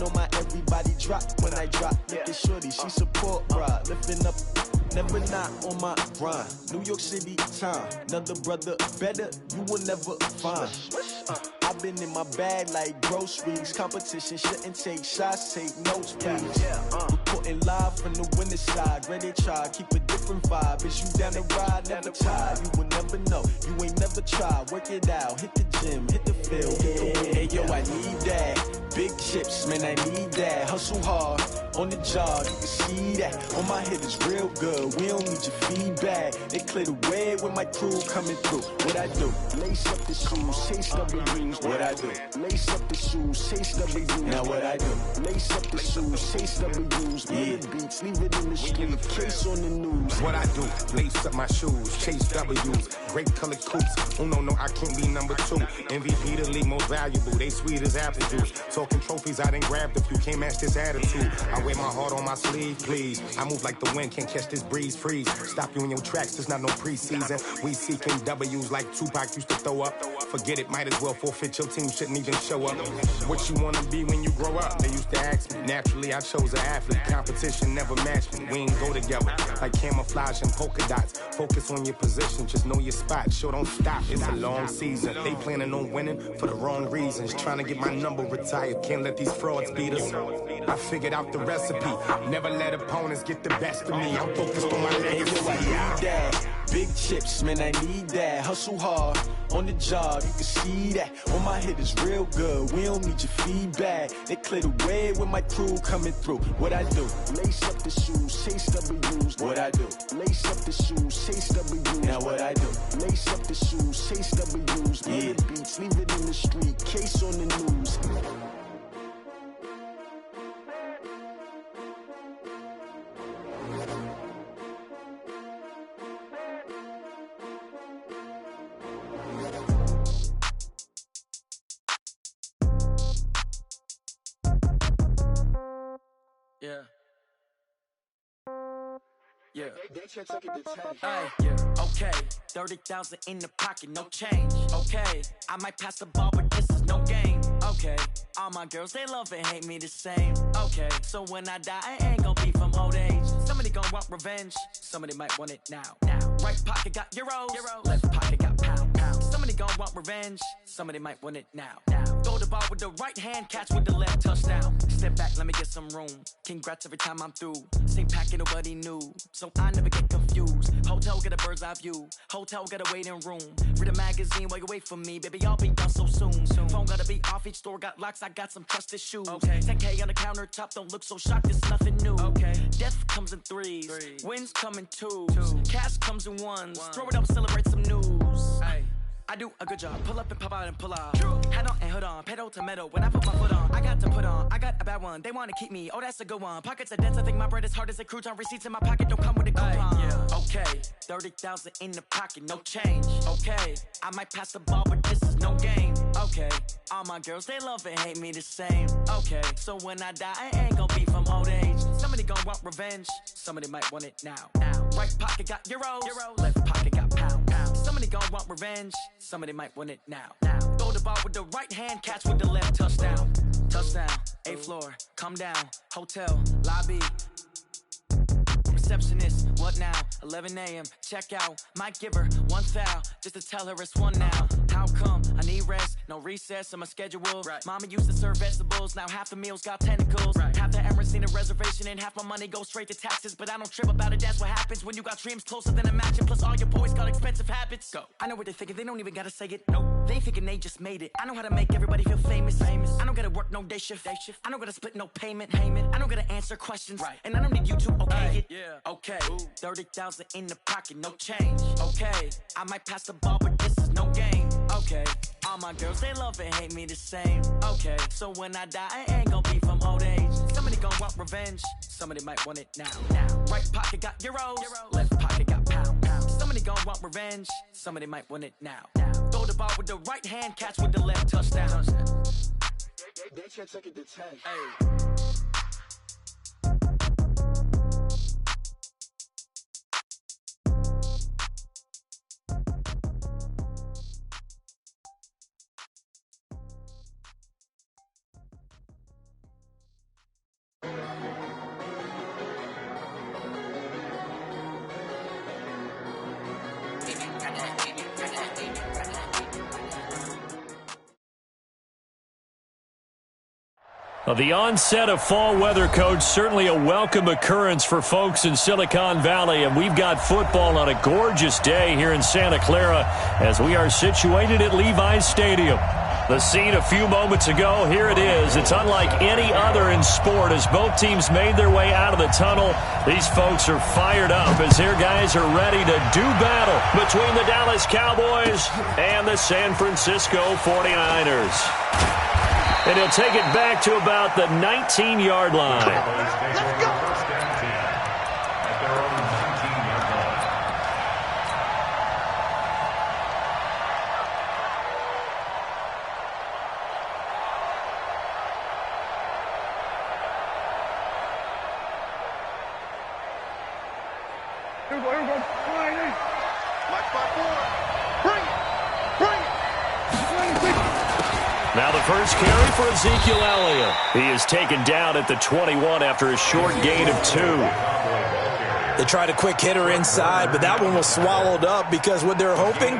know my everybody drop when I drop. Look at shorty, she support ride, lifting up. Never not on my grind. New York City time. Another brother better, you will never find. I've been in my bag like groceries. Competition shouldn't take shots, take notes, please. Reporting live from the winning side. Ready to try, keep a different vibe. Is you down the ride, never tired. You will never know, you ain't never tried. Work it out, hit the gym, hit the field, hit the win. Hey yo, I need that. Big chips, man, I need that. Hustle hard, on the job, you can see that. On my head is real good, we don't need your feedback. They clear the way with my crew coming through. What I do? Lace up the shoes, chase W's. What I do? Lace up the shoes, chase W's. Now what I do? Lace up the shoes, chase W's. Yeah. Beats, leave it in the street, case on the news. What I do? Lace up my shoes, chase W's. Great colored coops. Oh no, I can't be number 2. MVP the league most valuable. They sweet as apple juice. Talking trophies, I done grabbed a few. Can't match this attitude. I wear my heart on my sleeve, please. I move like the wind, can't catch this breeze, freeze. Stop you in your tracks, there's not no preseason. We seeking W's like Tupac used to throw up. Forget it, might as well forfeit. Your team shouldn't even show up. What you wanna be when you grow up? They used to ask me. Naturally, I chose an athlete. Competition never matched me. We ain't go together like camouflage and polka dots. Focus on your position, just know your spot. Sure, don't stop. It's a long season. They planning on winning for the wrong reasons. Trying to get my number retired. Can't let these frauds beat us. I figured out the recipe. Never let opponents get the best of me. I'm focused on my legacy. I need that. Big chips, man, I need that. Hustle hard, on the job, you can see that. On my head is real good, we don't need your feedback. They clear the way with my crew coming through. What I do? Lace up the shoes, chase W's. What I do? Lace up the shoes, chase W's. Now what I do? Lace up the shoes, chase W's. Yeah. Beats, leave it in the street, case on the news. Yeah. Yeah. Hey, yeah. Okay. 30,000 in the pocket, no change. Okay. I might pass the ball, but this is no game. Okay. All my girls, they love and hate me the same. Okay. So when I die, I ain't gon' be from old age. Somebody gon' want revenge. Somebody might want it now. Right pocket got euros. Left pocket got pound. Somebody gon' want revenge. Somebody might want it now. Throw the ball with the right hand, catch with the left, touchdown. Step back, let me get some room. Congrats every time I'm through. Same packet, nobody knew, so I never get confused. Hotel get a bird's eye view. Hotel got a waiting room. Read a magazine while you wait for me, baby. I'll be done so soon. Phone gotta be off. Each store got locks. I got some trusted shoes. 10K on the countertop. Don't look so shocked. It's nothing new. Death comes in threes. Wins come in twos. Cash comes in ones. Throw it up, celebrate some news. I do a good job. Pull up and pop out and pull out. Head on and hood on. Pedal to metal. When I put my foot on, I got to put on. I got a bad one. They want to keep me. Oh, that's a good one. Pockets are dense. I think my bread is hard as a crouton. Receipts in my pocket don't come with a coupon. Okay. 30,000 in the pocket. No change. Okay. I might pass the ball, but this is no game. Okay. All my girls, they love and hate me the same. Okay. So when I die, I ain't gon' be from old age. Somebody gon' want revenge. Somebody might want it now. Right pocket got euros. Left pocket got pound. Somebody gon' want revenge. Somebody might want it now. Throw the ball with the right hand, catch with the left, touchdown. Touchdown, 8th floor, come down, hotel, lobby. Receptionist, what now? 11 a.m. check out. Might give her one foul just to tell her it's one now. How come? I need rest, no recess in my schedule. Mama used to serve vegetables, now half the meals got tentacles. Half the Emirates need a reservation and half my money goes straight to taxes. But I don't trip about it, that's what happens when you got dreams closer than a match. Plus all your boys got expensive habits. Go. I know what they're thinking, they don't even gotta say it. Nope. They thinking they just made it. I know how to make everybody feel famous. I don't gotta work no day shift. I don't gotta split no payment. I don't gotta answer questions. And I don't need you to okay it. Okay, 30,000 in the pocket, no change. Okay, I might pass the ball, but this is no game. Okay, all my girls, they love and hate me the same. Okay, so when I die, I ain't gon' be from old age. Somebody gon' want revenge. Somebody might want it now. Right pocket got euros. Left pocket got pound. Somebody gon' want revenge. Somebody might want it now. Throw the ball with the right hand, catch with the left, touchdown. They can't take it to 10. Well, the onset of fall weather, Coach, certainly a welcome occurrence for folks in Silicon Valley, and we've got football on a gorgeous day here in Santa Clara as we are situated at Levi's Stadium. The scene a few moments ago, here it is. It's unlike any other in sport as both teams made their way out of the tunnel. These folks are fired up as their guys are ready to do battle between the Dallas Cowboys and the San Francisco 49ers. And he'll take it back to about the 19-yard line. Let's go. Now the first carry for Ezekiel Elliott. He is taken down at the 21 after a short gain of 2. They tried a quick hitter inside, but that one was swallowed up because what they're hoping,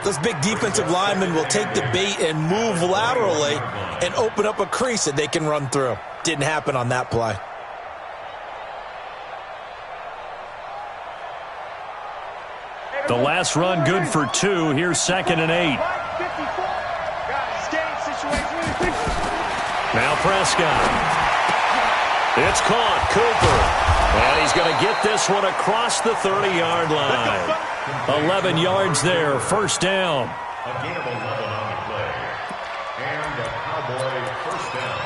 those big defensive linemen will take the bait and move laterally and open up a crease that they can run through. Didn't happen on that play. The last run good for 2. Here's 2nd and 8. Now Prescott. It's caught. Cooper. And he's going to get this one across the 30-yard line. 11 yards there. First down. A gain of 11 on the play. And a Cowboy first down.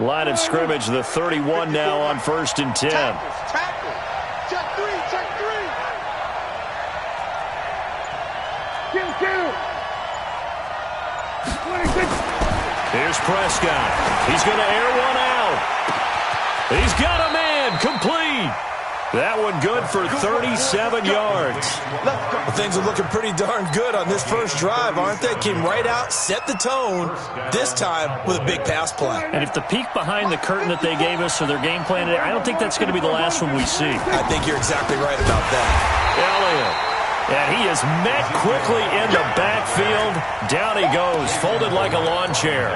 Line of scrimmage, the 31 now on 1st and 10. Tackle. Check 3. Here's Prescott. He's going to air one out. He's got a man. Complete. That one good for 37 yards. Well, things are looking pretty darn good on this first drive, aren't they? Came right out, set the tone, this time with a big pass play. And if the peek behind the curtain that they gave us or their game plan, I don't think that's going to be the last one we see. I think you're exactly right about that. Elliott. And he is met quickly in the backfield. Down he goes, folded like a lawn chair.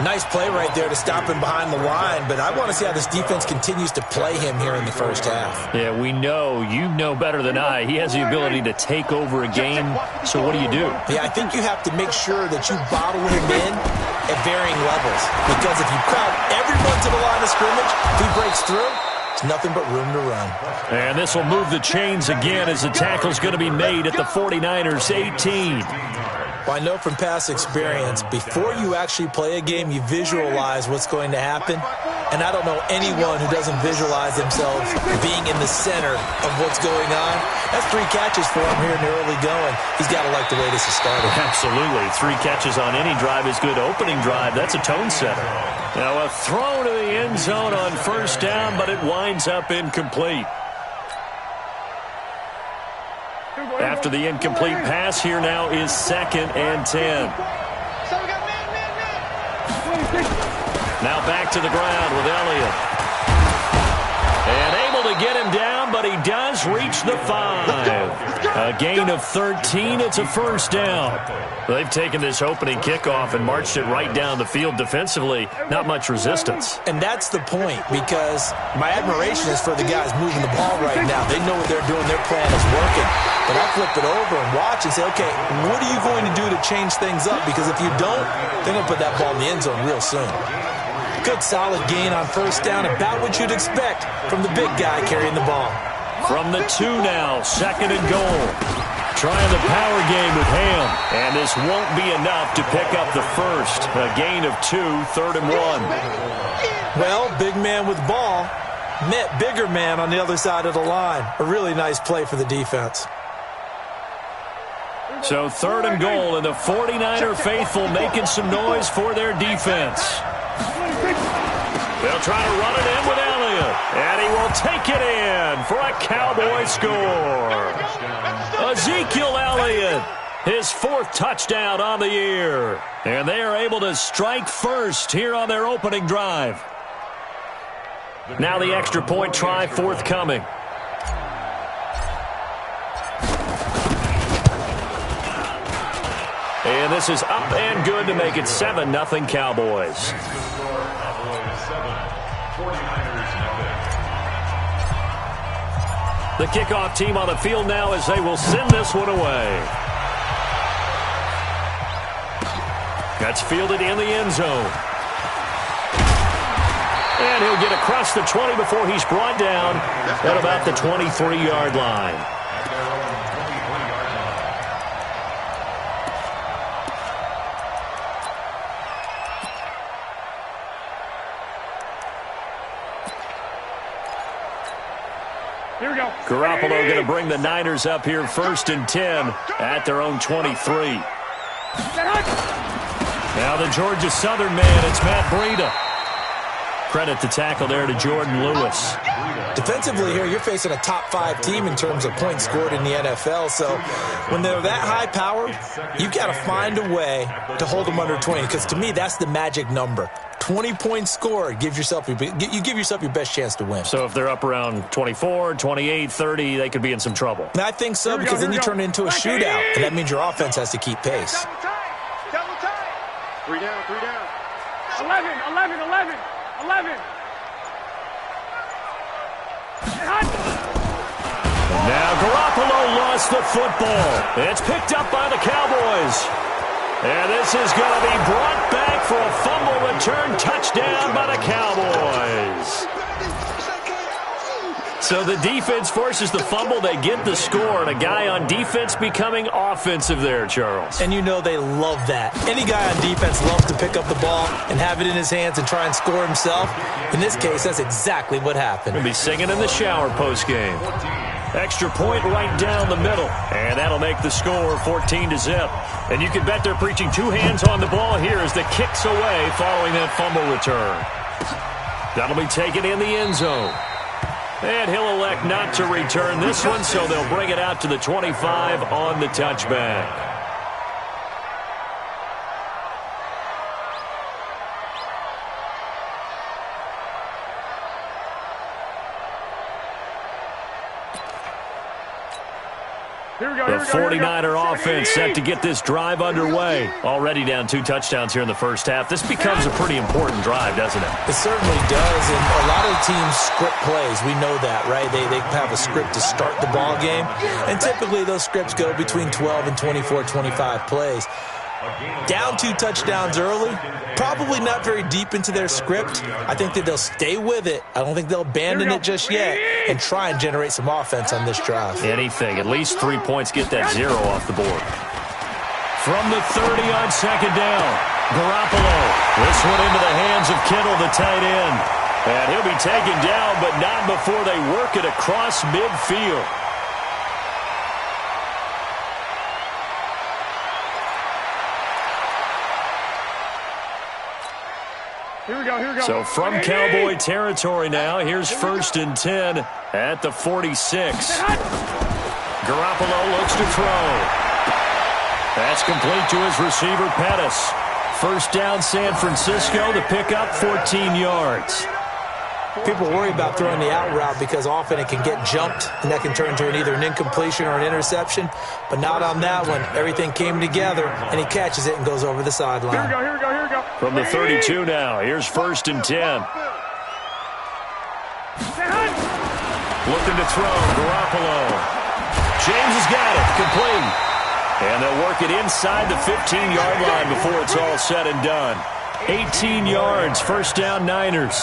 Nice play right there to stop him behind the line, but I want to see how this defense continues to play him here in the first half. Yeah, we know. You know better than I. He has the ability to take over a game, so what do? Yeah, I think you have to make sure that you bottle him in at varying levels, because if you crowd everyone to the line of scrimmage, if he breaks through, it's nothing but room to run. And this will move the chains again as the tackle's going to be made at the 49ers 18. Well, I know from past experience, before you actually play a game, you visualize what's going to happen. And I don't know anyone who doesn't visualize themselves being in the center of what's going on. That's 3 catches for him here in the early going. He's got to like the way this is started. Absolutely. 3 catches on any drive is good. Opening drive, that's a tone setter. Now a throw to the end zone on first down, but it winds up incomplete. After the incomplete pass, here now is 2nd and 10. Now back to the ground with Elliott. And able to get him down, but he does reach the 5. A gain of 13. It's a first down. They've taken this opening kickoff and marched it right down the field defensively. Not much resistance. And that's the point, because my admiration is for the guys moving the ball right now. They know what they're doing. Their plan is working. But I flip it over and watch and say, okay, what are you going to do to change things up? Because if you don't, they're going to put that ball in the end zone real soon. Good solid gain on first down, about what you'd expect from the big guy carrying the ball. From the 2 now, 2nd and goal. Trying the power game with Ham. And this won't be enough to pick up the first. A gain of 2, 3rd and 1. Well, big man with ball met bigger man on the other side of the line. A really nice play for the defense. So 3rd and goal, and the 49er faithful making some noise for their defense. They'll try to run it in with Elliott, and he will take it in for a Cowboy score. Ezekiel Elliott, his 4th touchdown on the year. And they are able to strike first here on their opening drive. Now the extra point try forthcoming. And this is up and good to make it 7-0 Cowboys. The kickoff team on the field now as they will send this one away. That's fielded in the end zone. And he'll get across the 20 before he's brought down at about the 23-yard line. Here we go. Garoppolo going to bring the Niners up here 1st and 10 at their own 23. Now the Georgia Southern man, it's Matt Breida. Credit the tackle there to Jordan Lewis. Defensively here, you're facing a top 5 team in terms of points scored in the NFL. So when they're that high powered, you've got to find a way to hold them under 20. Because to me, that's the magic number. 20 points scored, you give yourself your best chance to win. So if they're up around 24, 28, 30, they could be in some trouble. And I think so, because then you turn it into a shootout, and that means your offense has to keep pace. Double time. 3 down. 11. Now Garoppolo lost the football. It's picked up by the Cowboys. And this is going to be brought back for a fumble return touchdown by the Cowboys. So the defense forces the fumble. They get the score, and a guy on defense becoming offensive there, Charles. And you know they love that. Any guy on defense loves to pick up the ball and have it in his hands and try and score himself. In this case, that's exactly what happened. He'll be singing in the shower postgame. Extra point right down the middle. And that'll make the score 14-0. And you can bet they're preaching 2 hands on the ball here as the kick's away following that fumble return. That'll be taken in the end zone. And he'll elect not to return this one, so they'll bring it out to the 25 on the touchback. The 49er offense set to get this drive underway. Already down 2 touchdowns here in the first half. This becomes a pretty important drive, doesn't it? It certainly does, and a lot of teams script plays. We know that, right? They have a script to start the ball game, and typically those scripts go between 12 and 24, 25 plays. Down 2 touchdowns early, probably not very deep into their script. I think that they'll stay with it. I don't think they'll abandon it just yet and try and generate some offense on this drive. Anything. At least 3 points. Get that 0 off the board. From the 30 on 2nd down, Garoppolo. This one into the hands of Kittle, the tight end. And he'll be taken down, but not before they work it across midfield. Here we go. So from Cowboy territory now, here's 1st and 10 at the 46. Garoppolo looks to throw. That's complete to his receiver, Pettis. 1st down, San Francisco. The pickup, 14 yards. People worry about throwing the out route because often it can get jumped, and that can turn into either an incompletion or an interception. But not on that one. Everything came together, and he catches it and goes over the sideline. Here we go. From the 32 now, here's 1st and 10. Looking to throw, Garoppolo. James has got it, complete. And they'll work it inside the 15-yard line before it's all said and done. 18 yards, 1st down, Niners.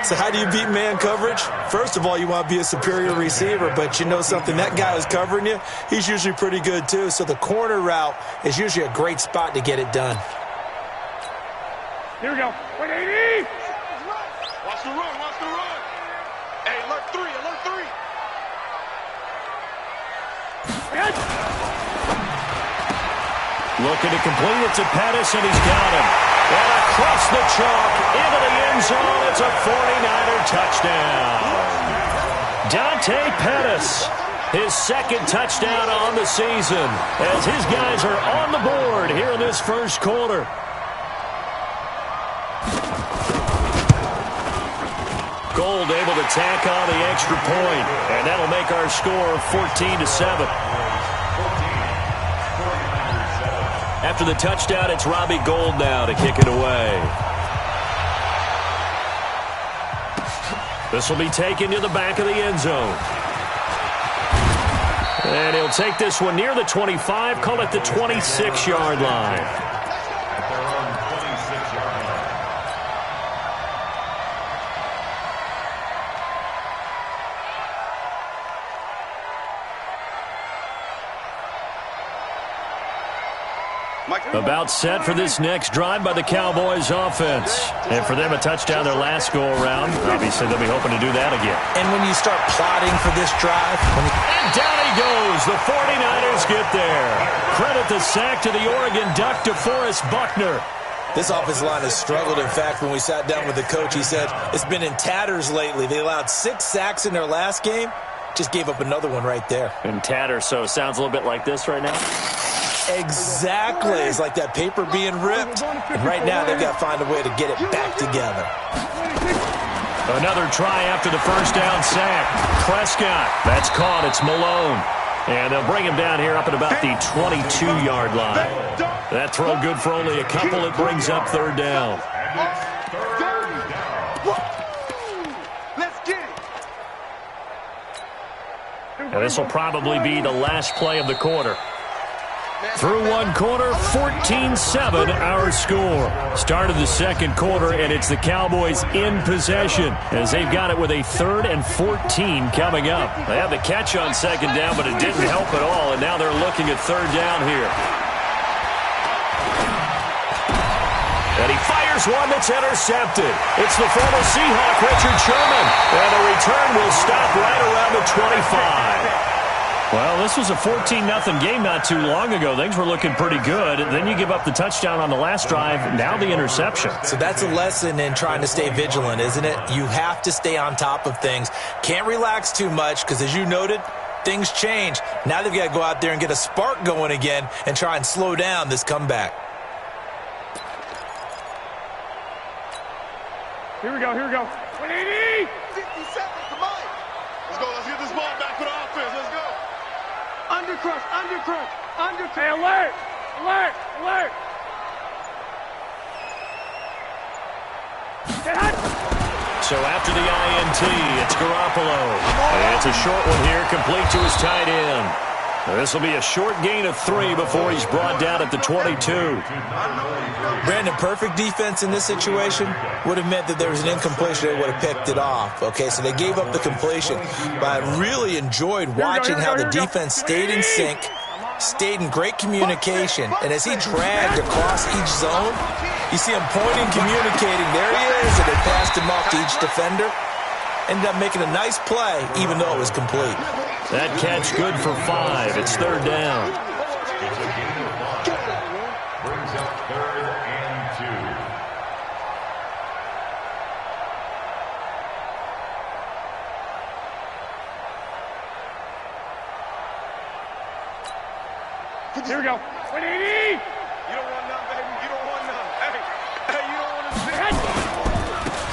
So how do you beat man coverage? First of all, you want to be a superior receiver, but you know something, that guy who's covering you, he's usually pretty good too. So the corner route is usually a great spot to get it done. Here we go. 180. Watch the run. Hey, alert 3. Looking to complete it to Pettis, and he's got him. And across the chalk, into the end zone, it's a 49er touchdown. Dante Pettis, his 2nd touchdown on the season, as his guys are on the board here in this 1st quarter. Gold able to tack on the extra point, and that'll make our score 14-7. After the touchdown, it's Robbie Gould now to kick it away. This will be taken to the back of the end zone. And he'll take this one near the 25, call it the 26-yard line. About set for this next drive by the Cowboys offense. And for them, a touchdown their last go-around. Obviously, they'll be hoping to do that again. And when you start plotting for this drive... And down he goes. The 49ers get there. Credit the sack to the Oregon Duck, DeForest Buckner. This offensive line has struggled. In fact, when we sat down with the coach, he said it's been in tatters lately. They allowed 6 sacks in their last game. Just gave up another one right there. In tatters, so it sounds a little bit like this right now. Exactly. It's like that paper being ripped. And right now, they've got to find a way to get it back together. Another try after the first down sack. Prescott. That's caught. It's Malone. And they'll bring him down here up at about the 22-yard line. That throw good for only a couple. It brings up third down. And this will probably be the last play of the quarter. Through one quarter, 14-7 our score. Start of the second quarter, and it's the Cowboys in possession as they've got it with a 3rd and 14 coming up. They had the catch on second down, but it didn't help at all, and now they're looking at third down here. And he fires one that's intercepted. It's the former Seahawk, Richard Sherman, and the return will stop right around the 25. Well, this was a 14-0 game not too long ago. Things were looking pretty good. Then you give up the touchdown on the last drive. Now the interception. So that's a lesson in trying to stay vigilant, isn't it? You have to stay on top of things. Can't relax too much because, as you noted, things change. Now they've got to go out there and get a spark going again and try and slow down this comeback. Here we go, here we go. 180! 50 seconds, come on. Let's get this ball back for the offense. Let's go. Undercrush, undercrush, undercrush. Hey, alert, alert, alert. So after the INT, it's Garoppolo. And it's a short one here, complete to his tight end. This will be a short gain of 3 before he's brought down at the 22. Brandon, perfect defense in this situation would have meant that there was an incompletion. They would have picked it off. Okay, so they gave up the completion. But I really enjoyed watching how the defense stayed in sync, stayed in great communication. And as he dragged across each zone, you see him pointing, communicating. There he is, and they passed him off to each defender. Ended up making a nice play, even though it was complete. That catch good for 5. It's third down. It's a gain of 5. Brings up 3rd and 2. Here we go. 180! You don't want none, baby. You don't want none. Hey, you don't want to.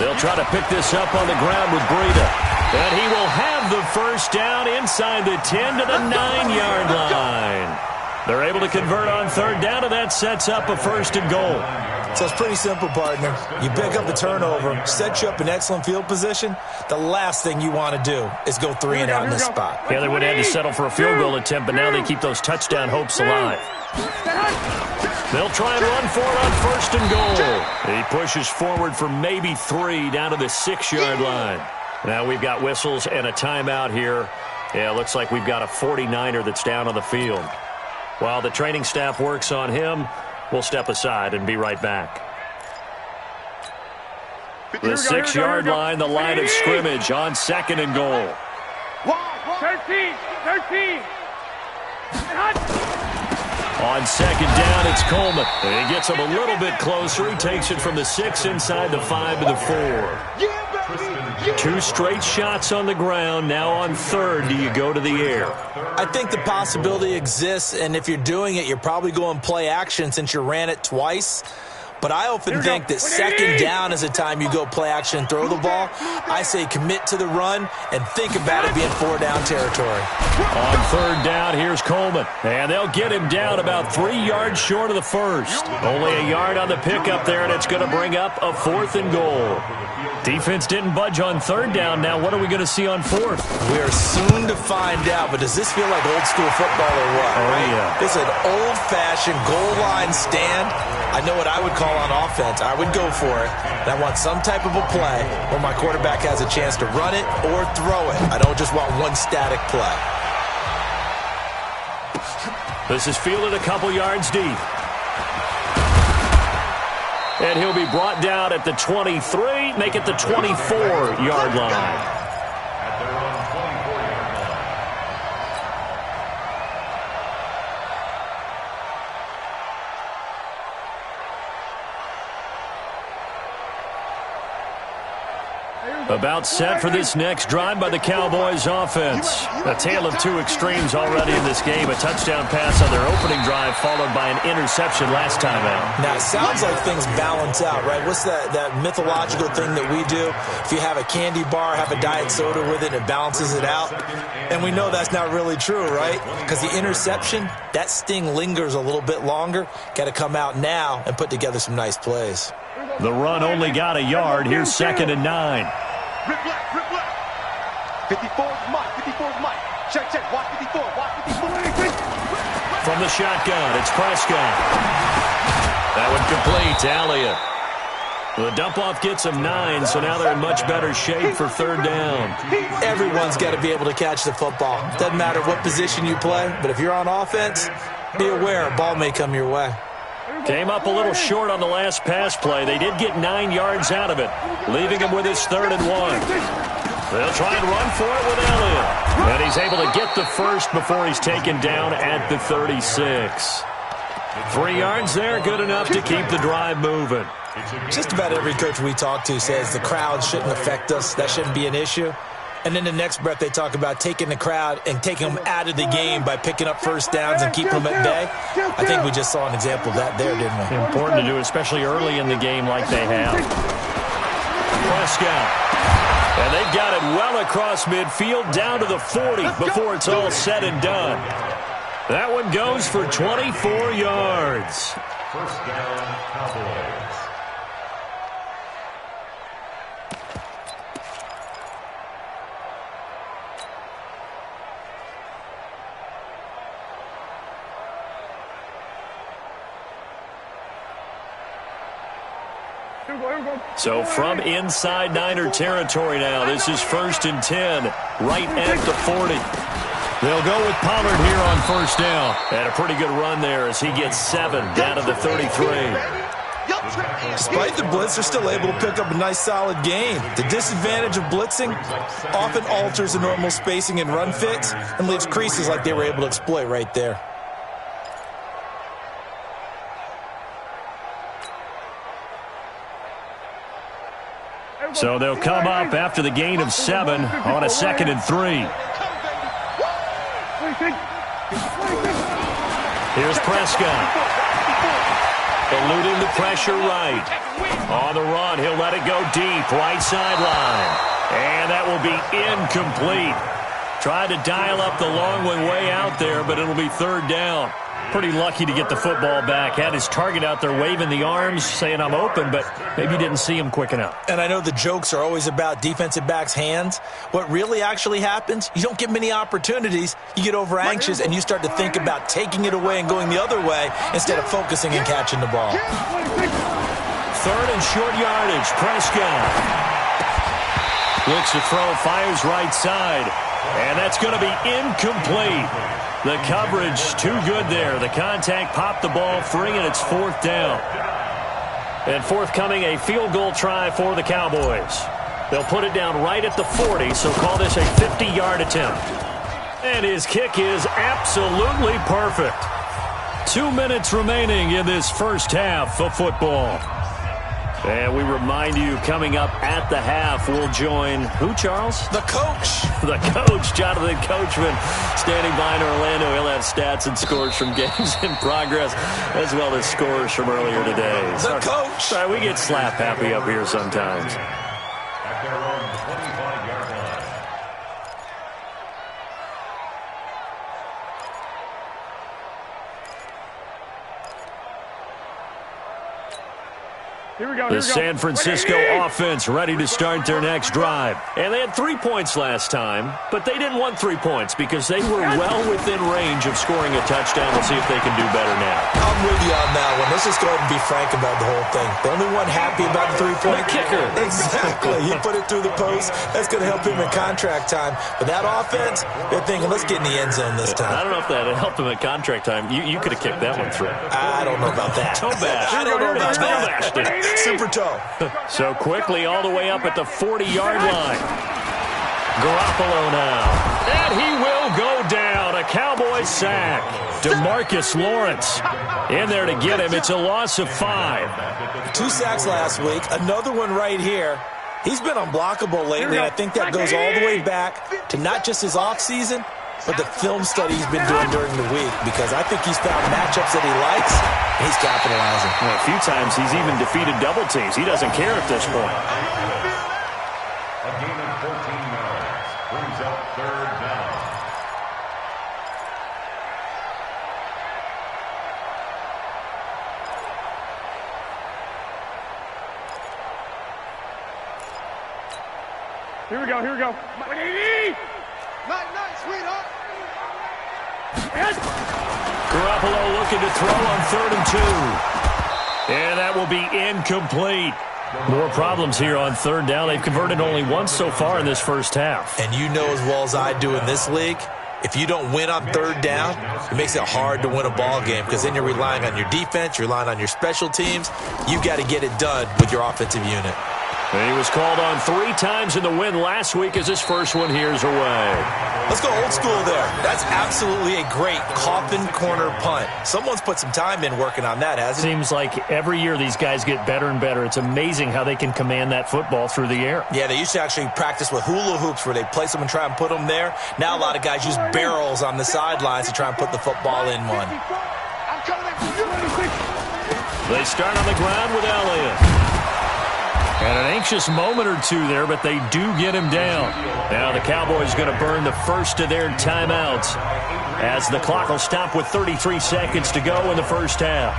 They'll try to pick this up on the ground with Breida. And he will have the first down inside the 10 to the 9-yard line. They're able to convert on third down, and that sets up a 1st and goal. So it's pretty simple, partner. You pick up the turnover, set you up in excellent field position. The last thing you want to do is go 3 and out in this spot. Yeah, they would have had to settle for a field goal attempt, but now they keep those touchdown hopes alive. They'll try and run for it on 1st and goal. He pushes forward for maybe 3 down to the 6-yard line. Now we've got whistles and a timeout here. Yeah, it looks like we've got a 49er that's down on the field. While the training staff works on him, we'll step aside and be right back. The 6-yard line, the line of scrimmage on 2nd and goal. 13, 13. On 2nd down, it's Coleman. And he gets him a little bit closer. He takes it from the 6 inside the 5 to the 4. 2 straight shots on the ground. Now on 3rd, do you go to the air? I think the possibility exists, and if you're doing it, you're probably going play action since you ran it twice. But I often think that second down is a time you go play action and throw the ball. I say commit to the run and think about it being 4-down territory. On third down, here's Coleman. And they'll get him down about 3 yards short of the first. Only a yard on the pickup there, and it's going to bring up a 4th and goal. Defense didn't budge on third down. Now what are we going to see on fourth? We are soon to find out, but does this feel like old school football or what? Oh, right? yeah. It's an old-fashioned goal line stand. I know what I would call on offense. I would go for it. And I want some type of a play where my quarterback has a chance to run it or throw it. I don't just want one static play. This is fielded a couple yards deep. And he'll be brought down at the 23, make it the 24-yard line. At their own 24-yard line. About set for this next drive by the Cowboys offense. A tale of two extremes already in this game. A touchdown pass on their opening drive followed by an interception last time out. Now, it sounds like things balance out, right? What's that mythological thing that we do? If you have a candy bar, have a diet soda with it, it balances it out. And we know that's not really true, right? Because the interception, that sting lingers a little bit longer. Got to come out now and put together some nice plays. The run only got a yard. Here's 2nd and 9. Rip left, rip left. 54's Mike, 54's Mike. Check, check, watch 54, watch 54. From the shotgun, it's Prescott. That one complete to Elliott. The dump-off gets him 9, so now they're in much better shape for third down. Everyone's got to be able to catch the football. Doesn't matter what position you play, but if you're on offense, be aware a ball may come your way. Came up a little short on the last pass play. They did get 9 yards out of it, leaving him with his 3rd and 1. They'll try and run for it with Elliott. And he's able to get the first before he's taken down at the 36. 3 yards there, good enough to keep the drive moving. Just about every coach we talk to says the crowd shouldn't affect us. That shouldn't be an issue. And then the next breath they talk about taking the crowd and taking them out of the game by picking up first downs and keeping them at bay. I think we just saw an example of that there, didn't we? Important to do, especially early in the game like they have. Prescott. And they've got it well across midfield down to the 40 before it's all said and done. That one goes for 24 yards. First down, Cowboys. So from inside Niner territory now, this is 1st and 10, right at the 40. They'll go with Pollard here on first down. And a pretty good run there as he gets 7 down to the 33. Despite the blitz, they're still able to pick up a nice solid gain. The disadvantage of blitzing often alters the normal spacing and run fits and leaves creases like they were able to exploit right there. So they'll come up after the gain of 7 on a 2nd and 3. Here's Prescott. Eluding the pressure right. On the run, he'll let it go deep, right sideline. And that will be incomplete. Tried to dial up the long one way out there, but it'll be 3rd down. Pretty lucky to get the football back. Had his target out there waving the arms, saying I'm open, but maybe didn't see him quick enough. And I know the jokes are always about defensive backs' hands. What really actually happens, you don't get many opportunities. You get over anxious and you start to think about taking it away and going the other way instead of focusing and catching the ball. 3rd and short yardage. Prescott looks to throw, fires right side. And that's going to be incomplete. The coverage too good there. The contact popped the ball free, and it's 4th down. And forthcoming, a field goal try for the Cowboys. They'll put it down right at the 40, so call this a 50-yard attempt. And his kick is absolutely perfect. 2 minutes remaining in this first half of football. And we remind you, coming up at the half, we'll join who, Charles? The coach. The coach, Jonathan Coachman, standing by in Orlando. He'll have stats and scores from games in progress, as well as scores from earlier today. The coach. Sorry, we get slap happy up here sometimes. At their own 25-yard line. Here we go. The San Francisco offense ready to start their next drive. And they had 3 points last time, but they didn't want 3 points because they were well within range of scoring a touchdown. We'll see if they can do better now. I'm with you on that one. Let's just go ahead and be frank about the whole thing. The only one happy about the 3-point kicker. Exactly. He put it through the post. That's going to help him in contract time. But that offense, they're thinking, let's get in the end zone this time. I don't know if that helped him at contract time. You could have kicked that one through. I don't know about that. Toe bash. I don't know about Toe that. bashed it. Super toe. So quickly all the way up at the 40-yard line. Garoppolo now. And he will go down. A Cowboy sack. DeMarcus Lawrence in there to get him. It's a loss of 5. 2 sacks last week. Another one right here. He's been unblockable lately, and I think that goes all the way back to not just his offseason, but the film study he's been doing during the week, because I think he's found matchups that he likes, and he's capitalizing. Well, a few times he's even defeated double teams. He doesn't care at this point. A gain of 14 yards brings up 3rd down. Here we go. Here we go. 180. Night, sweetheart. Yes. Garoppolo looking to throw on 3rd and 2. And that will be incomplete. More problems here on 3rd down. They've converted only once so far in this first half. And you know as well as I do in this league, if you don't win on 3rd down, it makes it hard to win a ball game, because then you're relying on your defense, you're relying on your special teams. You've got to get it done with your offensive unit. And he was called on 3 times in the win last week as his first one here's away. Let's go old school there. That's absolutely a great coffin corner punt. Someone's put some time in working on that, hasn't he? Seems like every year these guys get better and better. It's amazing how they can command that football through the air. Yeah, they used to actually practice with hula hoops where they place them and try and put them there. Now a lot of guys use barrels on the sidelines to try and put the football in one. They start on the ground with Elliott. And an anxious moment or two there, but they do get him down. Now the Cowboys going to burn the first of their timeouts as the clock will stop with 33 seconds to go in the first half.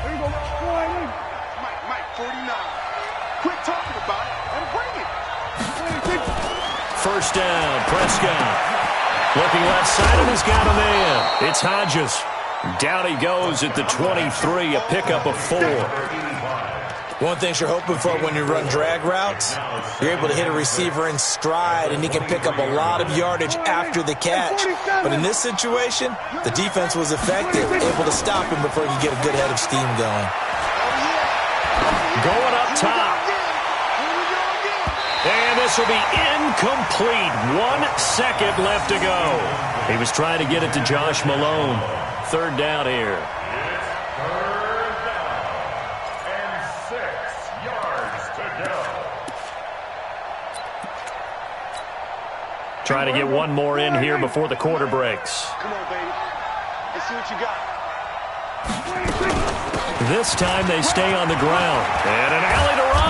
Here we go. Mike, 49. Quit talking about it and bring it. First down, Prescott. Looking left side, and he's got him in. It's Hodges. Down he goes at the 23, a pickup of 4. One thing you're hoping for when you run drag routes, you're able to hit a receiver in stride, and he can pick up a lot of yardage after the catch. But in this situation, the defense was effective, able to stop him before he could get a good head of steam going. Going up top. And this will be incomplete. 1 second left to go. He was trying to get it to Josh Malone. 3rd down here. It's 3rd down and 6 yards to go. Trying to get one more in here before the quarter breaks. Come on, baby. Let's see what you got. This time they stay on the ground. And an alley to run.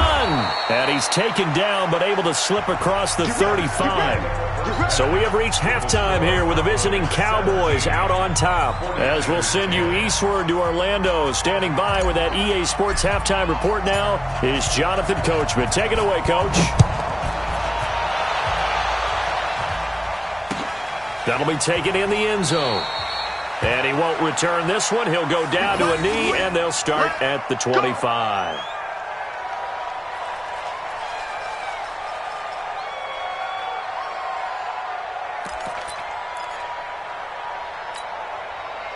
And he's taken down but able to slip across the 35. So we have reached halftime here with the visiting Cowboys out on top. As we'll send you eastward to Orlando. Standing by with that EA Sports halftime report now is Jonathan Coachman. Take it away, Coach. That'll be taken in the end zone. And he won't return this one. He'll go down to a knee, and they'll start at the 25.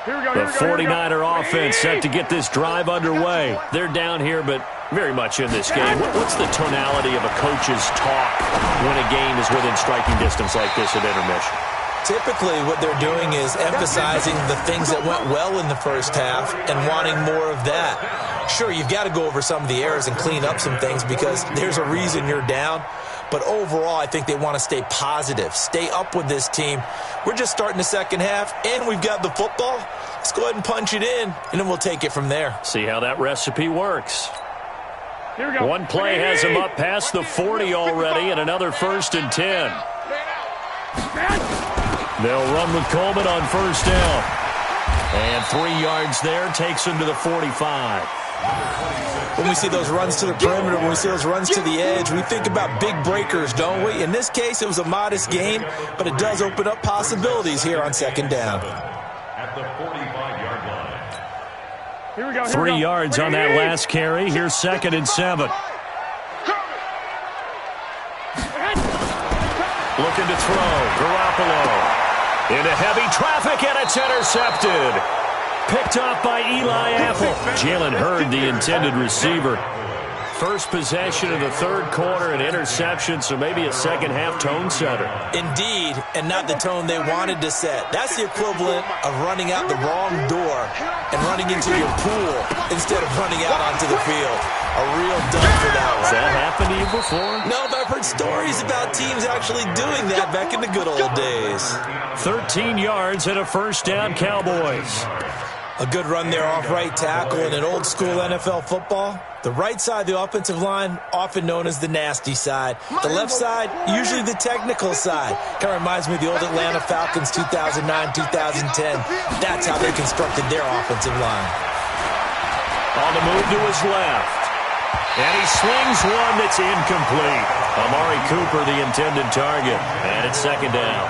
The 49er offense set to get this drive underway. They're down here, but very much in this game. What's the tonality of a coach's talk when a game is within striking distance like this at intermission? Typically, what they're doing is emphasizing the things that went well in the first half and wanting more of that. Sure, you've got to go over some of the errors and clean up some things because there's a reason you're down. But overall, I think they want to stay positive, stay up with this team. We're just starting the second half, and we've got the football. Let's go ahead and punch it in, and then we'll take it from there. See how that recipe works. Here we go. One play has him up past the 40 already, and another 1st and 10. They'll run with Coleman on 1st down. And 3 yards there takes him to the 45. When we see those runs to the perimeter, when we see those runs to the edge, we think about big breakers, don't we? In this case, it was a modest gain, but it does open up possibilities here on 2nd down. At the 45-yard line. Here we go. 3 yards on that last carry. Here's 2nd and 7. Looking to throw. Garoppolo into heavy traffic, and it's intercepted. Picked off by Eli Apple. Jalen Hurd, the intended receiver. First possession of the 3rd quarter, an interception, so maybe a second-half tone setter. Indeed, and not the tone they wanted to set. That's the equivalent of running out the wrong door and running into your pool instead of running out onto the field. A real dud for that one. Has that happened to you before? No, but I've heard stories about teams actually doing that back in the good old days. 13 yards and a 1st down, Cowboys. A good run there off right tackle in an old-school NFL football. The right side of the offensive line, often known as the nasty side. The left side, usually the technical side. Kind of reminds me of the old Atlanta Falcons 2009-2010. That's how they constructed their offensive line. On the move to his left. And he slings one that's incomplete. Amari Cooper, the intended target. And it's 2nd down.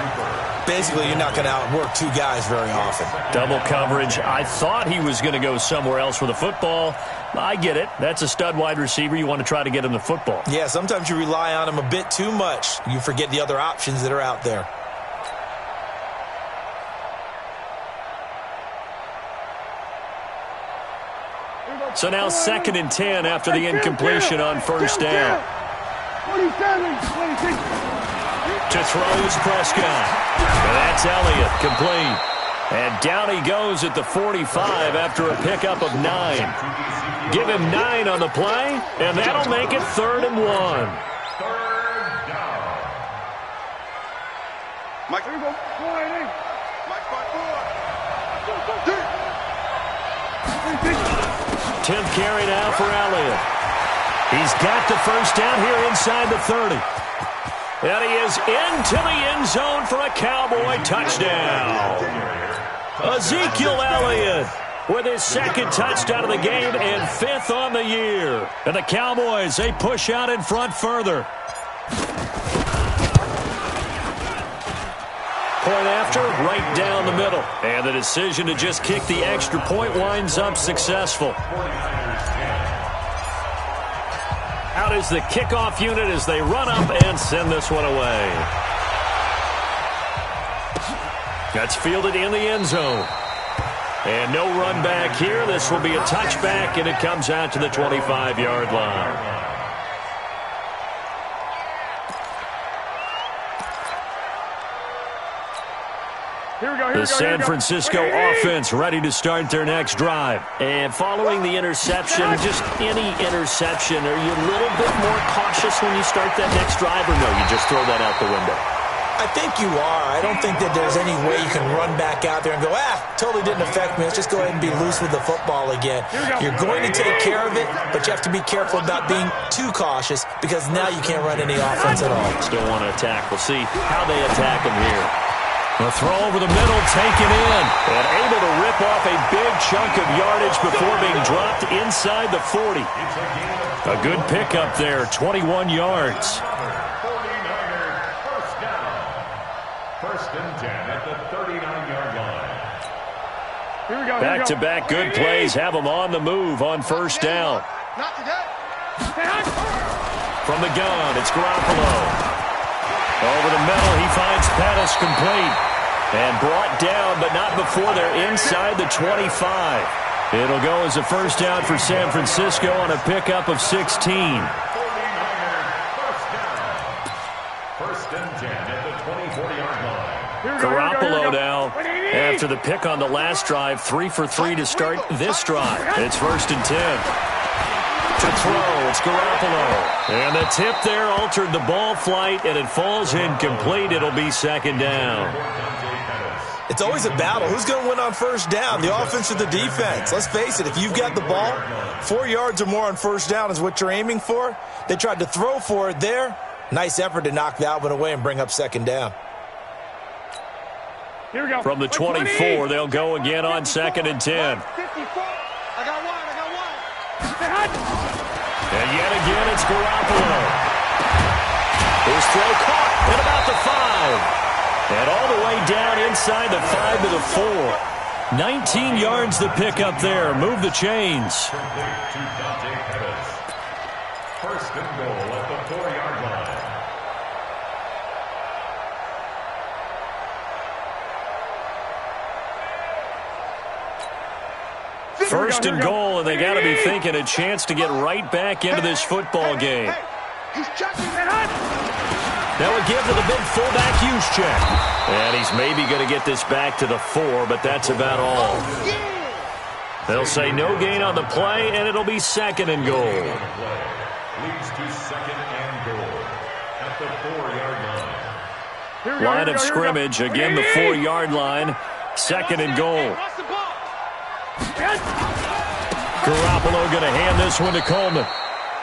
Basically, you're not going to outwork 2 guys very often. Double coverage. I thought he was going to go somewhere else with the football. I get it. That's a stud wide receiver. You want to try to get him the football. Yeah, sometimes you rely on him a bit too much. You forget the other options that are out there. So now 2nd and 10 after the incompletion on 1st down. 27, 26. To throw is Prescott. And that's Elliott, complete. And down he goes at the 45 after a pickup of 9. Give him 9 on the play, and that'll make it 3rd and 1. 3rd down. Mike, Here we go. 480. Mike, 10th carry now for Elliott. He's got the 1st down here inside the 30. And he is into the end zone for a Cowboy touchdown. Ezekiel Elliott with his 2nd touchdown of the game and 5th on the year. And the Cowboys, they push out in front further. Point after, right down the middle. And the decision to just kick the extra point winds up successful. Out is the kickoff unit as they run up and send this one away. That's fielded in the end zone. And no run back here. This will be a touchback, and it comes out to the 25-yard line. The San Francisco offense ready to start their next drive. And following the interception, just any interception, are you a little bit more cautious when you start that next drive, or no, you just throw that out the window? I think you are. I don't think that there's any way you can run back out there and go, totally didn't affect me. Let's just go ahead and be loose with the football again. You're going to take care of it, but you have to be careful about being too cautious because now you can't run any offense at all. Still want to attack. We'll see how they attack him here. The throw over the middle, taken in, and able to rip off a big chunk of yardage before being dropped inside the 40. A good pickup there, 21 yards. 49ers, 1st down. 1st and 10 at the 39-yard line. Here we go. Back-to-back good plays have them on the move on 1st down. Not today. From the gun, it's Garoppolo. Over the middle, he finds Pettis complete. And brought down, but not before they're inside the 25. It'll go as a 1st down for San Francisco on a pickup of 16. 49ers, 1st down. 1st and 10 at the 24-yard line. Garoppolo now, after the pick on the last drive, 3 for 3 to start this drive. It's 1st and 10. To throw, it's Garoppolo. And the tip there altered the ball flight, and it falls incomplete. It'll be 2nd down. It's always a battle. Who's going to win on 1st down, the offense or the defense? Let's face it, if you've got the ball, 4 yards or more on 1st down is what you're aiming for. They tried to throw for it there. Nice effort to knock that one away and bring up 2nd down. Here we go. From the 24, they'll go again on 2nd and 10. I got one. And yet again, it's Garoppolo. His throw caught at about the 5. And all the way down inside the 5 to the 4. 19 yards the pickup there. Move the chains. 1st and goal at the 4-yard line. First and goal, and they got to be thinking a chance to get right back into this football game. That would give to the big fullback Juszczyk. And he's maybe going to get this back to the 4, but that's about all. They'll say no gain on the play, and it'll be 2nd and goal. Leads to 2nd and goal at the 4-yard line. Line of scrimmage, again the 4-yard line. 2nd and goal. Garoppolo going to hand this one to Coleman.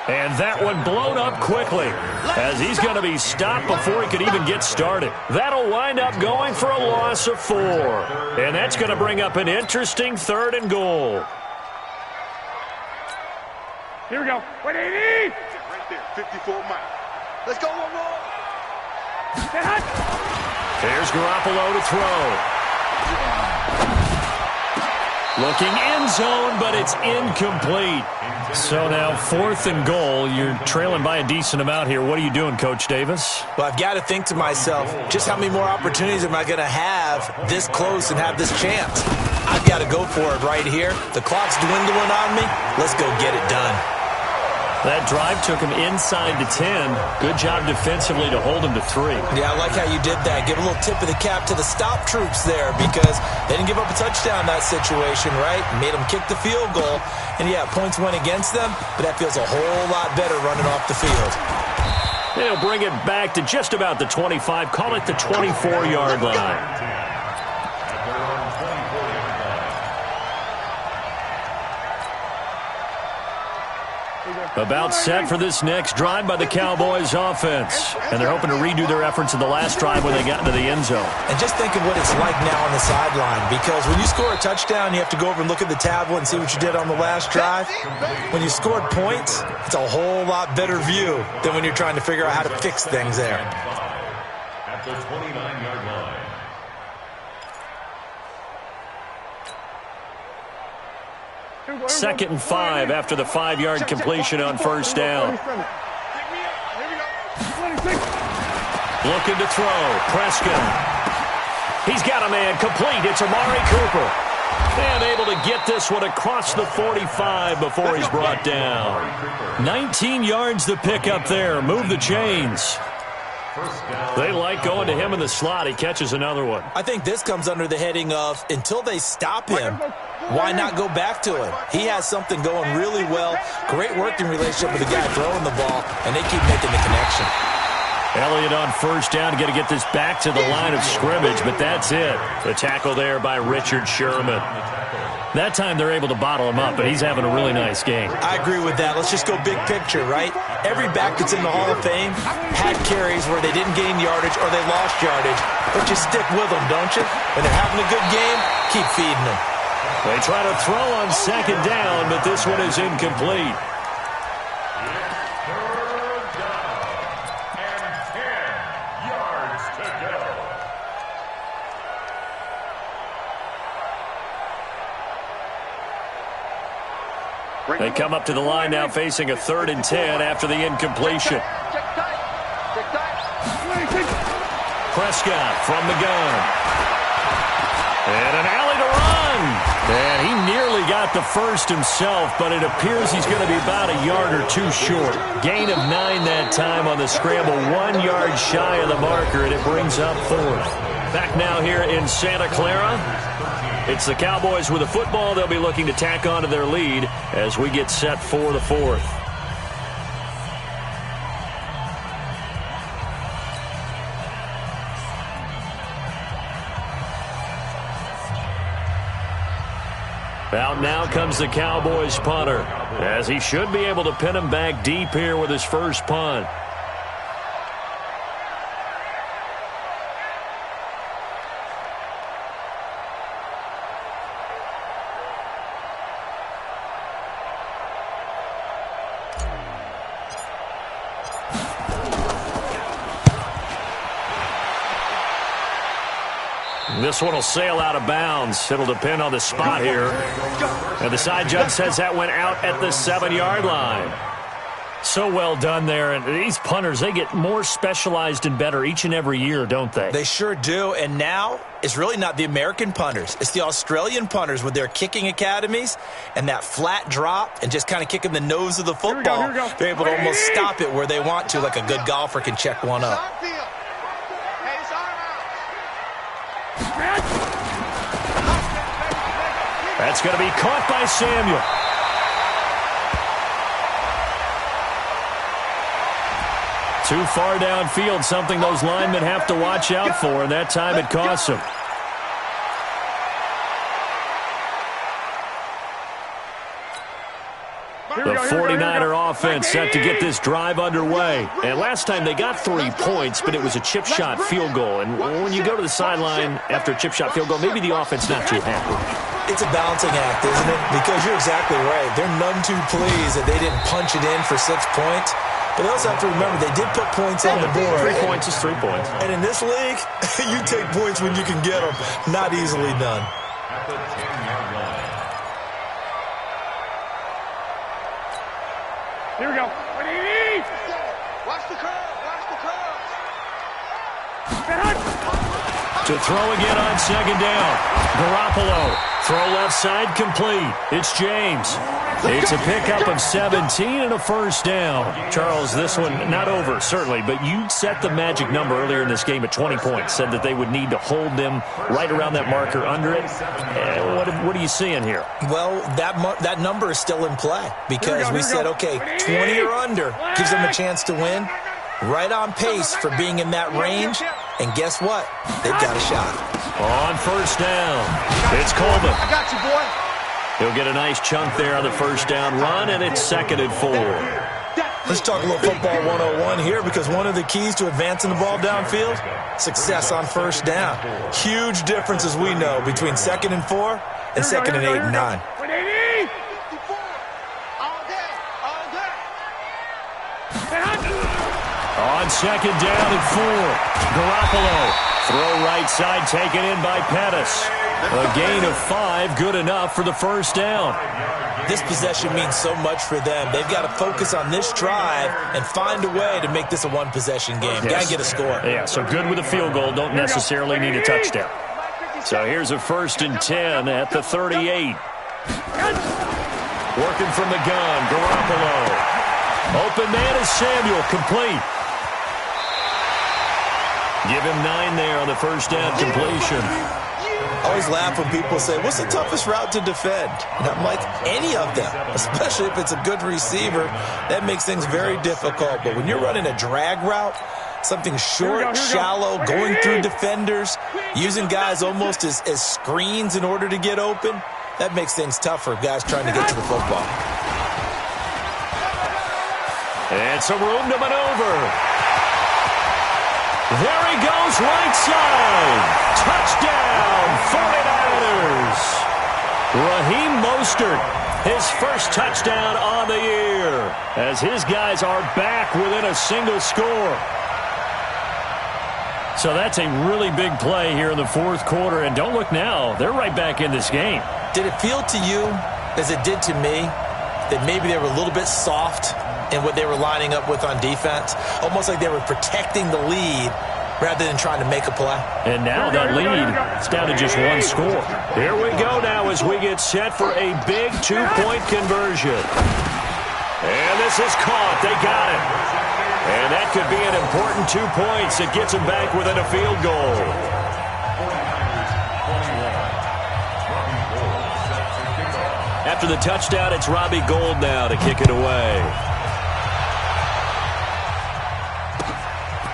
And that one blown up quickly as he's going to be stopped before he could even get started. That'll wind up going for a loss of 4. And that's going to bring up an interesting 3rd and goal. Here we go. Right there, 54 Mike. Let's go one more. Here's Garoppolo to throw. Looking end zone, but it's incomplete. So now 4th and goal. You're trailing by a decent amount here. What are you doing, Coach Davis? Well, I've got to think to myself, just how many more opportunities am I going to have this close and have this chance? I've got to go for it right here. The clock's dwindling on me. Let's go get it done. That drive took him inside the 10. Good job defensively to hold him to 3. Yeah, I like how you did that. Give a little tip of the cap to the stop troops there because they didn't give up a touchdown in that situation, right? Made them kick the field goal. And, yeah, points went against them, but that feels a whole lot better running off the field. They'll bring it back to just about the 25. Call it the 24-yard line. About set for this next drive by the Cowboys offense. And they're hoping to redo their efforts in the last drive when they got into the end zone. And just think of what it's like now on the sideline, because when you score a touchdown, you have to go over and look at the tablet and see what you did on the last drive. When you scored points, it's a whole lot better view than when you're trying to figure out how to fix things there. At the 29-yard line. Second and 5 after the 5-yard completion on 1st down. Looking to throw. Prescott. He's got a man complete. It's Amari Cooper. And able to get this one across the 45 before he's brought down. 19 yards the pickup there. Move the chains. They like going to him in the slot. He catches another one. I think this comes under the heading of until they stop him, why not go back to him? He has something going really well. Great working relationship with the guy throwing the ball, and they keep making the connection. Elliott on 1st down to get this back to the line of scrimmage, but that's it. The tackle there by Richard Sherman. That time they're able to bottle him up, but he's having a really nice game. I agree with that. Let's just go big picture, right? Every back that's in the Hall of Fame had carries where they didn't gain yardage or they lost yardage, but you stick with them, don't you? When they're having a good game, keep feeding them. They try to throw on 2nd down, but this one is incomplete. They come up to the line now facing a 3rd and 10 after the incompletion. Prescott from the gun. And an alley to run. And he nearly got the first himself, but it appears he's going to be about a yard or 2 short. Gain of 9 that time on the scramble. 1 yard shy of the marker, and it brings up 4th. Back now here in Santa Clara. It's the Cowboys with the football. They'll be looking to tack on to their lead as we get set for the fourth. Out now comes the Cowboys punter, as he should be able to pin him back deep here with his first punt. This one will sail out of bounds. It'll depend on the spot here. And the side judge says that went out at the 7-yard line. So well done there. And these punters, they get more specialized and better each and every year, don't they? They sure do. And now it's really not the American punters. It's the Australian punters with their kicking academies and that flat drop and just kind of kicking the nose of the football. Here we go. They're able to almost stop it where they want to, like a good golfer can check one up. That's going to be caught by Samuel. Too far downfield, something those linemen have to watch out for, and that time it costs them. The 49er offense set to get this drive underway. And last time they got 3 points, but it was a chip shot field goal. And when you go to the sideline after a chip shot field goal, maybe the offense not too happy. It's a balancing act, isn't it? Because you're exactly right. They're none too pleased that they didn't punch it in for 6 points. But they also have to remember they did put points on the board. 3 points is 3 points. And in this league, you take points when you can get them. Not easily done. At the 10-yard line. Here we go. Watch the curve. Watch the curve. To throw again on second down. Garoppolo. Throw left side complete. It's James. It's a pickup of 17 and a first down. Charles, this one not over, certainly, but you set the magic number earlier in this game at 20 points. Said that they would need to hold them right around that marker under it. What are you seeing here? Well, that number is still in play because we said, okay, 20 or under gives them a chance to win. Right on pace for being in that range. And guess what? They've got a shot. On first down, it's Coleman. I got you, boy. He'll get a nice chunk there on the first down run, and it's 2nd and 4. Let's talk a little football 101 here because one of the keys to advancing the ball downfield, success on first down. Huge difference, as we know, between 2nd and 4 and 2nd and 8 and 9. On second down and 4, Garoppolo. Throw right side taken in by Pettis. A gain of 5, good enough for the first down. This possession means so much for them. They've got to focus on this drive and find a way to make this a one-possession game. Yes. Got to get a score. Yeah, so good with a field goal. Don't necessarily need a touchdown. So here's a 1st and 10 at the 38. Working from the gun, Garoppolo. Open man is Samuel, complete. Give him 9 there on the first down completion. I always laugh when people say, what's the toughest route to defend? And I'm like, any of them, especially if it's a good receiver. That makes things very difficult. But when you're running a drag route, something short, shallow, going through defenders, using guys almost as screens in order to get open, that makes things tough for guys trying to get to the football. And some room to maneuver. There he goes, right side. Touchdown, 49ers. Raheem Mostert, his first touchdown on the year, as his guys are back within a single score. So that's a really big play here in the 4th quarter. And don't look now, they're right back in this game. Did it feel to you, as it did to me, that maybe they were a little bit soft in what they were lining up with on defense? Almost like they were protecting the lead rather than trying to make a play. And now that lead, it's down to just 1 score. Here we go now as we get set for a big 2-point conversion. And this is caught. They got it. And that could be an important 2 points. It gets them back within a field goal. After the touchdown, it's Robbie Gould now to kick it away.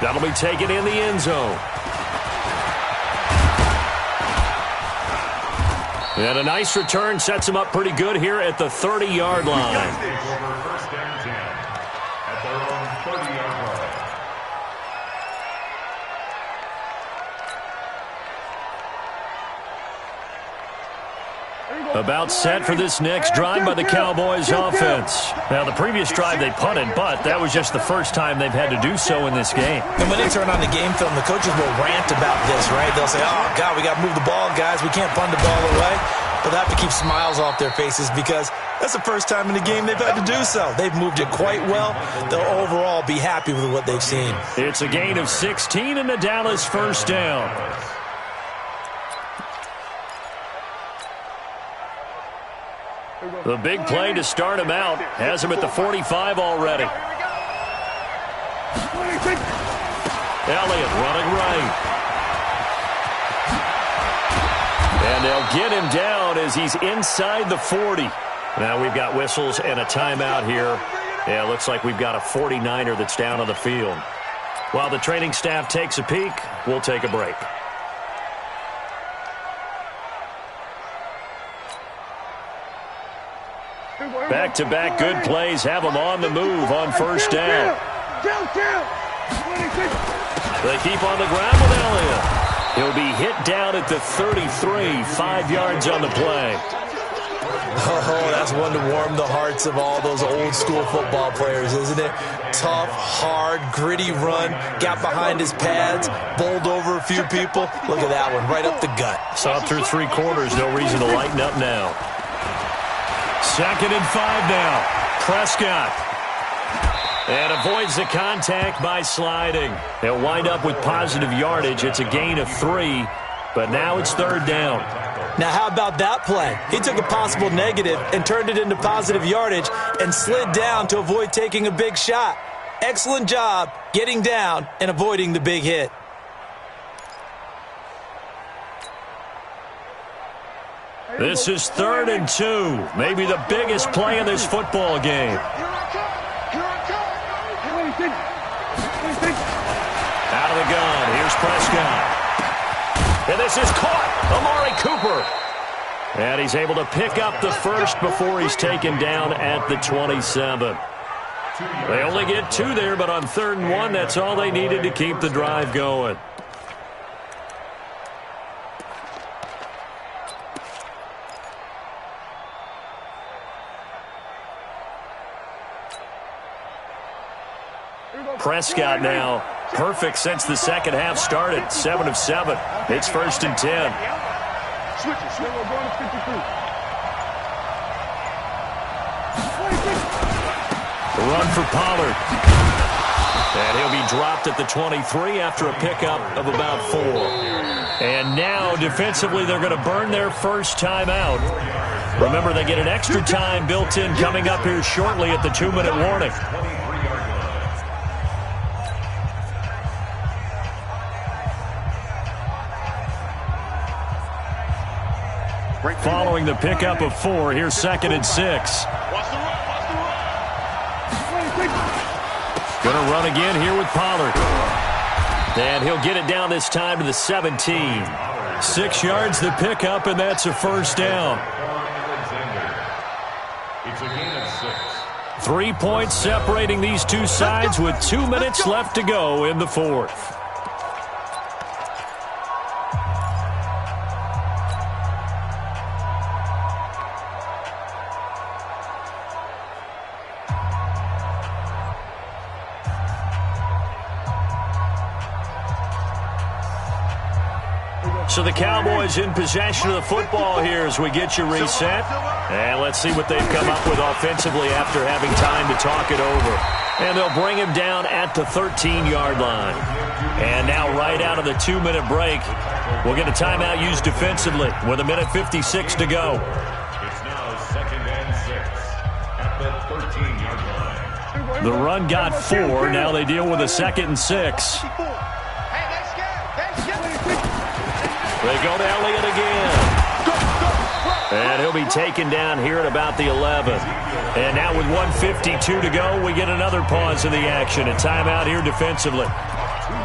That'll be taken in the end zone. And a nice return sets him up pretty good here at the 30-yard line. First and 10 at their own 30-yard line. About set for this next drive by the Cowboys offense. Now, the previous drive they punted, but that was just the first time they've had to do so in this game. And when they turn on the game film, the coaches will rant about this, right? They'll say, oh, God, we got to move the ball, guys. We can't punt the ball away. But they have to keep smiles off their faces because that's the first time in the game they've had to do so. They've moved it quite well. They'll overall be happy with what they've seen. It's a gain of 16 and a Dallas first down. The big play to start him out has him at the 45 already. Elliott running right. And they'll get him down as he's inside the 40. Now we've got whistles and a timeout here. Yeah, looks like we've got a 49er that's down on the field. While the training staff takes a peek, we'll take a break. Back-to-back good plays have them on the move on first down. They keep on the ground with Elliott. He'll be hit down at the 33, 5 yards on the play. Oh, that's one to warm the hearts of all those old-school football players, isn't it? Tough, hard, gritty run, got behind his pads, bowled over a few people. Look at that one, right up the gut. Saw through 3 quarters, no reason to lighten up now. 2nd and 5 now. Prescott. And avoids the contact by sliding. They'll wind up with positive yardage. It's a gain of 3, but now it's 3rd down. Now, how about that play? He took a possible negative and turned it into positive yardage and slid down to avoid taking a big shot. Excellent job getting down and avoiding the big hit. This is 3rd and 2. Maybe the biggest play in this football game. Out of the gun. Here's Prescott. And this is caught. Amari Cooper. And he's able to pick up the first before he's taken down at the 27. They only get 2 there, but on 3rd and 1, that's all they needed to keep the drive going. Prescott now perfect since the second half started. 7 of 7. It's 1st and 10. The run for Pollard. And he'll be dropped at the 23 after a pickup of about 4. And now defensively they're going to burn their first timeout. Remember, they get an extra time built in coming up here shortly at the 2-minute warning. Following the pickup of 4, here's 2nd and 6. Going to run again here with Pollard. And he'll get it down this time to the 17. 6 yards the pickup, and that's a first down. It's a gain of 6. 3 points separating these two sides with 2 minutes left to go in the 4th. So the Cowboys in possession of the football here as we get you reset. And let's see what they've come up with offensively after having time to talk it over. And they'll bring him down at the 13-yard line. And now right out of the 2-minute break, we'll get a timeout used defensively with 1:56 to go. It's now 2nd and 6 at the 13-yard line. The run got 4. Now they deal with a 2nd and 6. They go to Elliott again. And he'll be taken down here at about the 11. And now with 1:52 to go, we get another pause in the action. A timeout here defensively.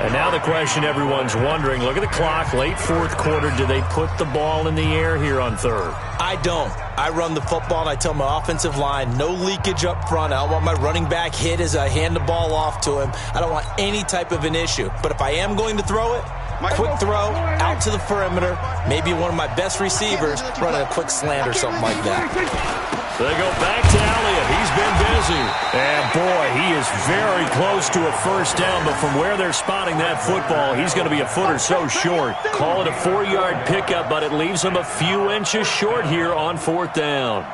And now the question everyone's wondering, look at the clock, late fourth quarter, do they put the ball in the air here on third? I don't. I run the football, and I tell my offensive line, no leakage up front. I don't want my running back hit as I hand the ball off to him. I don't want any type of an issue. But if I am going to throw it, quick throw, out to the perimeter, maybe one of my best receivers running a quick slant or something like that. They go back to Elliott. He's been busy. And, boy, he is very close to a first down, but from where they're spotting that football, he's going to be a foot or so short. Call it a 4-yard pickup, but it leaves him a few inches short here on fourth down.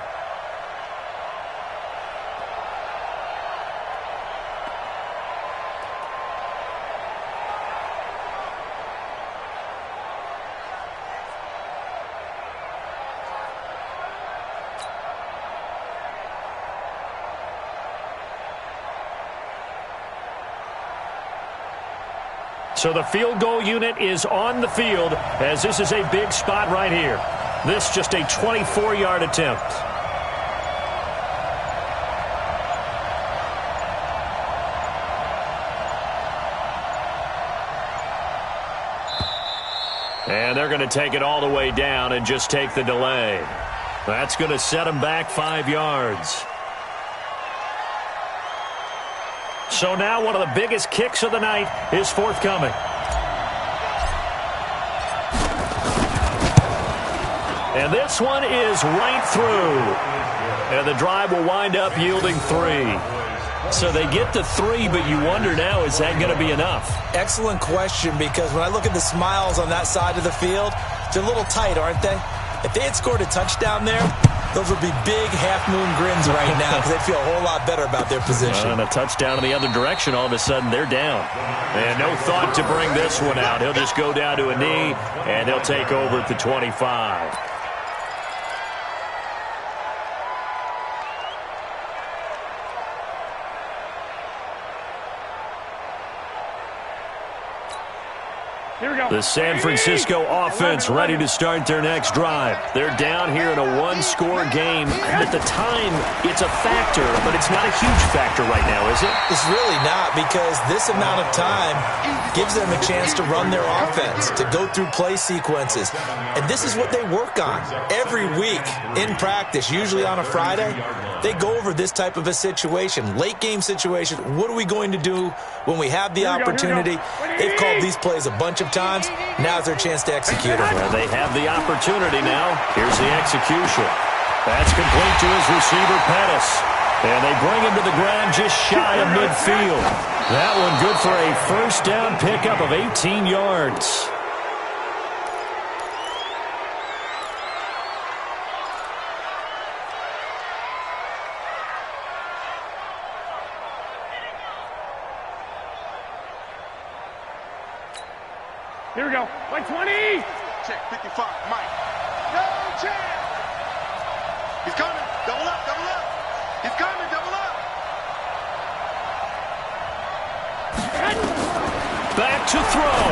So the field goal unit is on the field as this is a big spot right here. This just a 24-yard attempt. And they're going to take it all the way down and just take the delay. That's going to set them back 5 yards. So now one of the biggest kicks of the night is forthcoming. And this one is right through. And the drive will wind up yielding 3. So they get to 3, but you wonder now, is that going to be enough? Excellent question, because when I look at the smiles on that side of the field, they're a little tight, aren't they? If they had scored a touchdown there, those would be big half-moon grins right now because they'd feel a whole lot better about their position. And a touchdown in the other direction, all of a sudden they're down. And no thought to bring this one out. He'll just go down to a knee, and they'll take over at the 25. Here we go. The San Francisco offense ready to start their next drive. They're down here in a one-score game. At the time, it's a factor, but it's not a huge factor right now, is it? It's really not, because this amount of time gives them a chance to run their offense, to go through play sequences. And this is what they work on every week in practice, usually on a Friday. They go over this type of a situation, late game situation. What are we going to do when we have the opportunity? They've called these plays a bunch of times. Now's their chance to execute it. Well, they have the opportunity now. Here's the execution. That's complete to his receiver, Pettis. And they bring him to the ground just shy of midfield. That one good for a first down pickup of 18 yards. Here we go. Like 20. Check 55, Mike. No chance. He's coming. Double up, double up. He's coming, double up. Back to throw.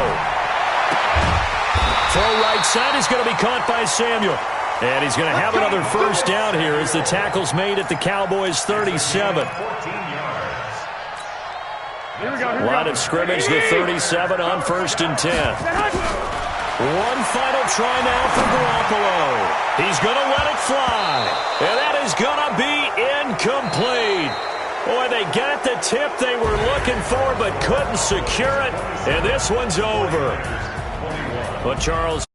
Throw right side is going to be caught by Samuel. And he's going to have another first down here as the tackle's made at the Cowboys' 37. Line of scrimmage, the 37 on 1st and 10. One final try now for Garoppolo. He's going to let it fly. And that is going to be incomplete. Boy, they got the tip they were looking for but couldn't secure it. And this one's over. But Charles...